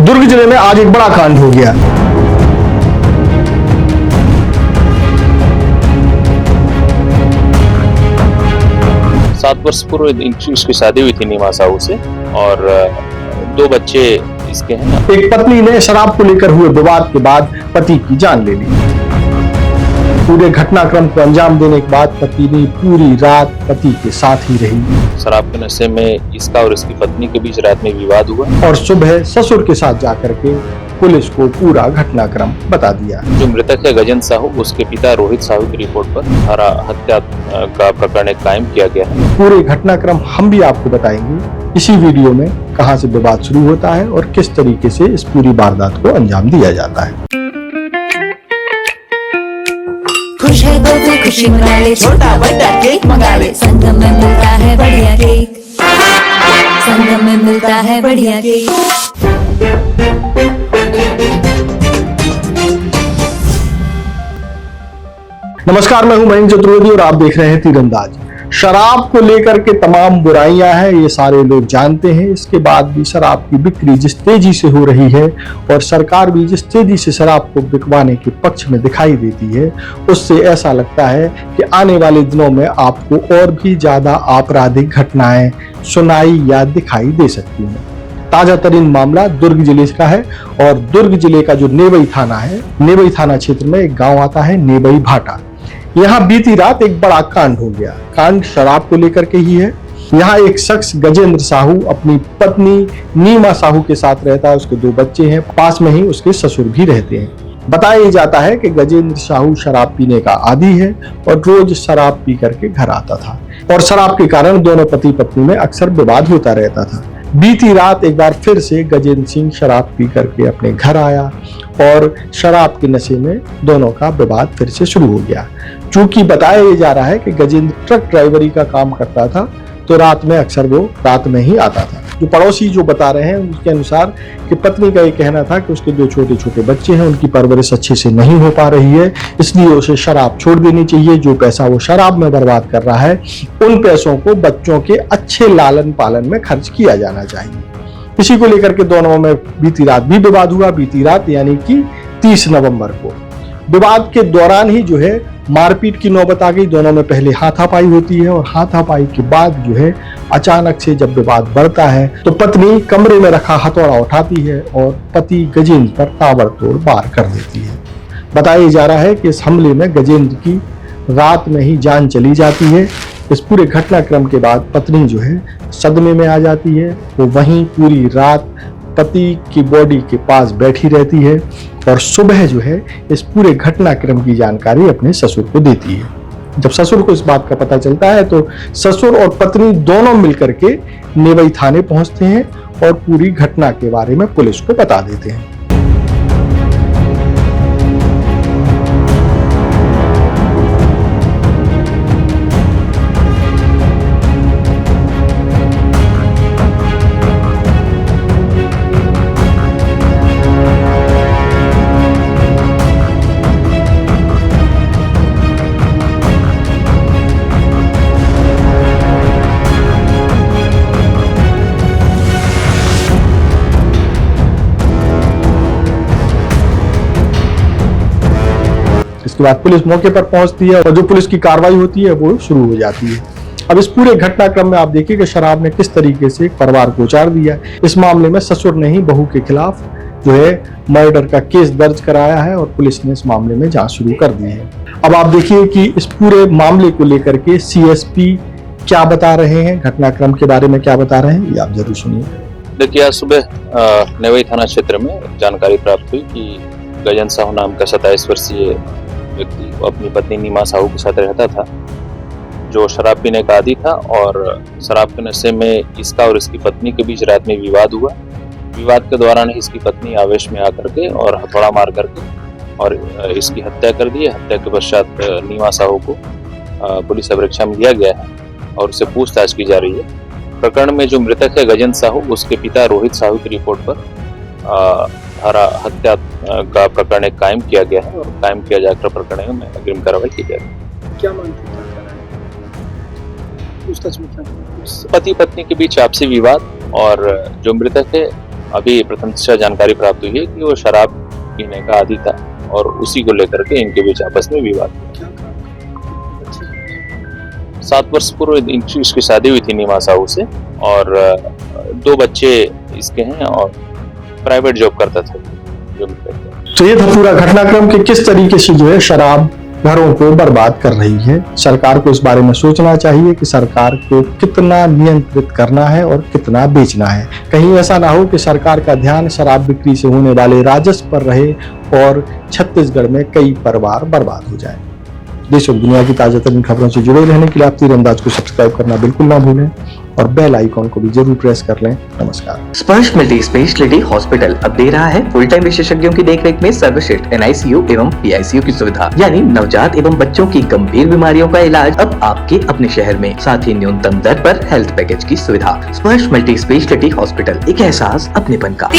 दुर्ग जिले में आज एक बड़ा कांड हो गया। सात वर्ष पूर्व इसकी शादी हुई थी नीमा साहू से और 2 बच्चे इसके हैं। एक पत्नी ने शराब को लेकर हुए विवाद के बाद पति की जान ले ली। पूरे घटनाक्रम को अंजाम देने के बाद पत्नी पूरी रात पति के साथ ही रही। शराब के नशे में इसका और इसकी पत्नी के बीच रात में विवाद हुआ और सुबह ससुर के साथ जाकर के पुलिस को पूरा घटनाक्रम बता दिया। जो मृतक है गजेंद्र साहू, उसके पिता रोहित साहू की रिपोर्ट पर धारा हत्या का प्रकरण कायम किया गया है। पूरे घटनाक्रम हम भी आपको बताएंगे इसी वीडियो में, कहां से विवाद शुरू होता है और किस तरीके से इस पूरी वारदात को अंजाम दिया जाता है। खुश है तो भी खुशी मना ले, छोटा बड़ा केक मंगा ले, संगम में मिलता है बढ़िया केक, संगम में मिलता है बढ़िया केक। नमस्कार, मैं हूं मयंक चतुर्वेदी और आप देख रहे हैं तीरंदाज। शराब को लेकर के तमाम बुराइयां हैं, ये सारे लोग जानते हैं। इसके बाद भी शराब की बिक्री जिस तेजी से हो रही है और सरकार भी जिस तेजी से शराब को बिकवाने के पक्ष में दिखाई देती है, उससे ऐसा लगता है कि आने वाले दिनों में आपको और भी ज्यादा आपराधिक घटनाएं सुनाई या दिखाई दे सकती हैं। ताजा तरीन मामला दुर्ग जिले का है और दुर्ग जिले का जो नेवई थाना है, नेवई थाना क्षेत्र में एक गांव आता है नेवई भाटा। यहाँ बीती रात एक बड़ा कांड हो गया। कांड शराब को लेकर के ही है। यहाँ एक शख्स गजेंद्र साहू अपनी पत्नी नीमा साहू के साथ रहता है, उसके 2 बच्चे हैं, पास में ही उसके ससुर भी रहते हैं। बताया जाता है कि गजेंद्र साहू शराब पीने का आदी है और रोज शराब पी करके घर आता था और शराब के कारण दोनों पति पत्नी में अक्सर विवाद होता रहता था। बीती रात एक बार फिर से गजेंद्र सिंह शराब पी करके अपने घर आया और शराब के नशे में दोनों का विवाद फिर से शुरू हो गया। चूंकि बताया जा रहा है कि गजेंद्र ट्रक ड्राइवरी का काम करता था, तो रात में अक्सर वो रात में ही आता था। जो पड़ोसी जो बता रहे हैं उसके अनुसार कि पत्नी का ये कहना था कि उसके 2 छोटे छोटे बच्चे हैं, उनकी परवरिश अच्छे से नहीं हो पा रही है, इसलिए उसे शराब छोड़ देनी चाहिए। जो पैसा वो शराब में बर्बाद कर रहा है, उन पैसों को बच्चों के अच्छे लालन पालन में खर्च किया जाना चाहिए। इसी को लेकर के दोनों में बीती रात भी विवाद हुआ। बीती रात यानी कि 30 नवंबर को विवाद के दौरान ही जो है मारपीट की नौबत आ गई। दोनों में पहले हाथापाई होती है और हाथापाई के बाद जो है अचानक से जब विवाद बढ़ता है तो पत्नी कमरे में रखा हथौड़ा उठाती है और पति गजेंद्र पर ताबड़तोड़ वार कर देती है। बताया जा रहा है कि इस हमले में गजेंद्र की रात में ही जान चली जाती है। इस पूरे घटनाक्रम के बाद पत्नी जो है सदमे में आ जाती है। वो वहीं पूरी रात पति की बॉडी के पास बैठी रहती है और सुबह जो है इस पूरे घटनाक्रम की जानकारी अपने ससुर को देती है। जब ससुर को इस बात का पता चलता है तो ससुर और पत्नी दोनों मिलकर के नेवई थाने पहुंचते हैं और पूरी घटना के बारे में पुलिस को बता देते हैं। इसके बाद पुलिस मौके पर पहुंचती है और जो पुलिस की कार्रवाई होती है वो शुरू हो जाती है। अब इस पूरे घटनाक्रम में आप देखिए कि शराब ने किस तरीके से परिवार को उचार दिया। इस मामले में ससुर ने ही बहू के खिलाफ जो है मर्डर का केस दर्ज कराया है और पुलिस ने इस मामले में जांच शुरू कर दी है। अब आप देखिए कि इस पूरे मामले को लेकर के सीएसपी क्या बता रहे हैं, घटनाक्रम के बारे में क्या बता रहे हैं, ये आप जरूर सुनिए। देखिए, आज सुबह नेवई थाना क्षेत्र में जानकारी प्राप्त हुई कि गजेंद्र साहू नाम का 27 वर्षीय व्यक्ति अपनी पत्नी नीमा साहू के साथ रहता था, जो शराब पीने का आदी था और शराब के नशे में इसका और इसकी पत्नी के बीच रात में विवाद हुआ। विवाद के दौरान इसकी पत्नी आवेश में आकर के और हथौड़ा मार करके और इसकी हत्या कर दी है। हत्या के पश्चात नीमा साहू को पुलिस अभिरक्षा में लिया गया है और उससे पूछताछ की जा रही है। प्रकरण में जो मृतक है गजेंद्र साहू, उसके पिता रोहित साहू की रिपोर्ट पर धारा हत्या का प्रकरण कायम किया गया है और कायम किया जाकर प्रकरण में अग्रिम कार्रवाई की जाएगी। क्या मानते हैं पूछताछ में क्या पति पत्नी के बीच आपसी विवाद और जो मृतक है अभी प्रथमतः जानकारी प्राप्त हुई है कि वो शराब पीने का आदी था और उसी को लेकर के इनके बीच आपस में विवाद हुआ। 7 वर्ष पूर्व इसकी शादी हुई थी नीमा साहू से और 2 बच्चे इसके हैं और प्राइवेट जॉब करता था जो भी करता है। तो ये था पूरा घटनाक्रम कि किस तरीके से जो है शराब घरों को बर्बाद कर रही है। सरकार को इस बारे में सोचना चाहिए कि सरकार को कितना नियंत्रित करना है और कितना बेचना है। कहीं ऐसा ना हो कि सरकार का ध्यान शराब बिक्री से होने वाले राजस्व पर रहे और छत्तीसगढ़ में कई परिवार बर्बाद हो जाए। देश और दुनिया की ताजा तरीन खबरों से जुड़े रहने के लिए आप तीरंदाज को सब्सक्राइब करना बिल्कुल ना भूलें और बेल आइकॉन को भी जरूर प्रेस कर लें। नमस्कार। स्पर्श मल्टी स्पेशलिटी हॉस्पिटल अब दे रहा है फुल टाइम विशेषज्ञों की देखरेख में सर्वश्रेष्ठ NICU एवं PICU की सुविधा, यानी नवजात एवं बच्चों की गंभीर बीमारियों का इलाज अब आपके अपने शहर में, साथ ही न्यूनतम दर पर हेल्थ पैकेज की सुविधा। स्पर्श मल्टी स्पेशलिटी हॉस्पिटल, एक एहसास अपनेपन का।